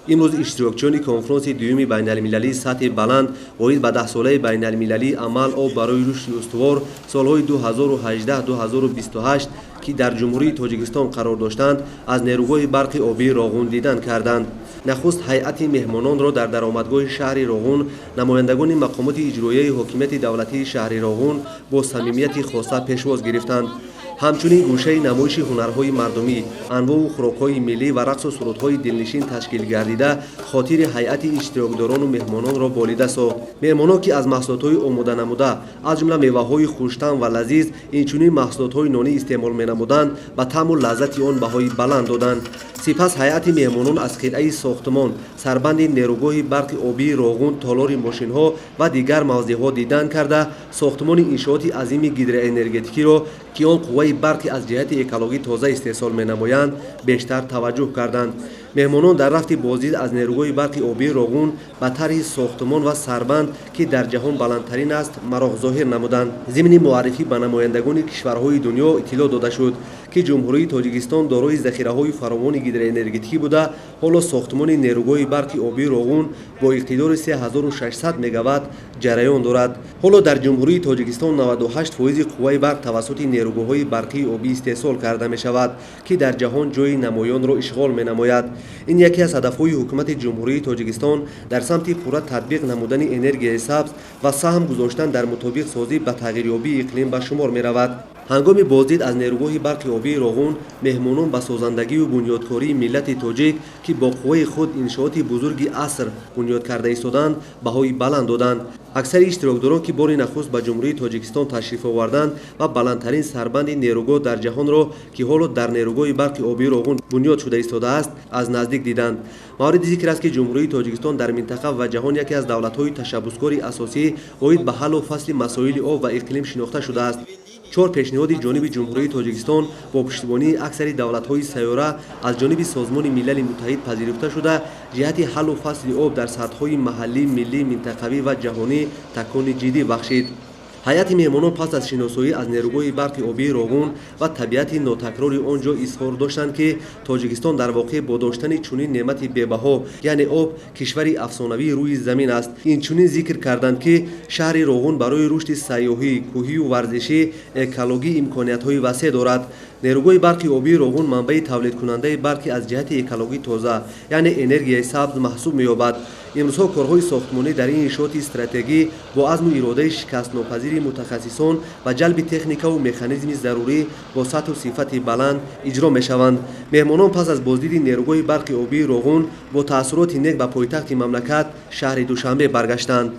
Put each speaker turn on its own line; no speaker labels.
امروز اشتراکچیان کنفرانس دوم بین‌المللی سطح بلند اوید به 10 ساله بین‌المللی عمل آب برای رشد استوار سالهای 2018-2028 که در جمهوری تاجیکستان قرار داشتند از نیروگاه برق آبی راغون دیدن کردند. نخست هیئت مهمانان را در درآمدگاه شهر راغون نمایندگان مقامات اجرایی حکومت دولتی شهر راغون با صمیمیت خاصه پیشواز گرفتند. همچنین گوشه نمایش هنرهای مردمی، انواع و خوراک‌های ملی و رقص و سرودهای دلنشین تشکیل گردیده خاطر هیئت اشتراکداران و مهمانان را بالیده ساخت. مهمانان که از محصولات‌های آماده نموده از جمله میوه‌های خوش‌طعم و لذیذ اینچنین محصولات‌های نانی استعمال می‌نمودند و طعم و لذت آن بهای بلند دادند. سپس هیئت مهمانان از قطعه ساختمان، سربند نیروگاه برق آبی راغون، تالار ماشین‌ها و دیگر موضع‌ها دیدن کرده ساختمان انشاءات عظیم هیدروانرژتیکی را که آن قوه برق از جهت اکولوژی تازه استحصال می‌نمایند بیشتر توجه کردند. مهمانان در رفت بازدید از نیروگاه برق آبی راغون به طرح ساختمان و سربند که در جهان بلندترین است مراغ ظاهر نمودند. ضمن معرفی به نمایندگان کشورهای دنیا اطلاع داده شد که جمهوری تاجیکستان دارای ذخیره‌های فراوان هیدروانرژتیکی بوده. حالا ساختمان نیروگاه برق آبی راغون با اقتدار 3600 مگاوات جریان دارد. حالا در جمهوری تاجیکستان 98% قوه برق توسط نیروگاه‌های برقی آبی استحصال کرده می‌شود که در جهان جای نمایان را اشغال می‌نماید. این یکی از هدف‌های حکومت جمهوری تاجیکستان در سمت پورا تطبیق نمودن انرژی سبز و سهم گذاشتن در مطابق سازی به تغییریابی اقلیم به شمار می‌رود. هنگام بازدید از نیروگاه برق آبی راغون مهمانان به سازندگی و بنیادکاری ملت تاجیک که با قوه خود انشاءات بزرگی عصر بنیاد کرده ایستادند بهای بلند دادند. اکثر اشتراکداران که بار نخست به جمهوری تاجیکستان تشریف آوردند و بلندترین سربند نیروگاه در جهان را که حالا در نیروگاه برق آبی راغون بنیاد شده ایستاده است از نزدیک دیدند. مورد ذکر است که جمهوری تاجیکستان در منطقه و جهان یکی از دولت‌های تشبثکار اساسی اوید به حل و فصل مسائل آب و اقلیم شناخته شده است. 4 پیشنهاد جانب جمهوری تاجیکستان با پشتیبانی اکثر دولت‌های سیاره از جانب سازمان ملل متحد پذیرفته شده جهت حل و فصل آب در سطح‌های محلی، ملی، منطقوی و جهانی تکان جدی بخشید. هیئت مهمانان پس از شناسایی از نیروگاه برق آبی راغون و طبیعت ناتکرار آنجا اظهار داشتند که تاجیکستان در واقع با داشتن چنین نعمت بی‌بها یعنی آب کشوری افسانه‌ای روی زمین است. این چنین ذکر کردند که شهر راغون برای رشد سیاحی، کوهی و ورزشی اکولوژی امکانات‌های وسیع دارد. نیروگاه برق آبی راغون منبع تولید کننده برق از جهت اکولوژی تازه یعنی انرژی سبز محسوب می‌یابد. امروزها کارهای ساختمانی در این انشاءات استراتژی با عزم و اراده شکست ناپذیر متخصصان و جلب تکنیک و مکانیزم ضروری با سطح و صفت بلند اجرا می‌شوند. مهمانان پس از بازدید نیروگاه برق آبی راغون با تأثیرات نیک به پایتخت مملکت شهر دوشنبه برگشتند.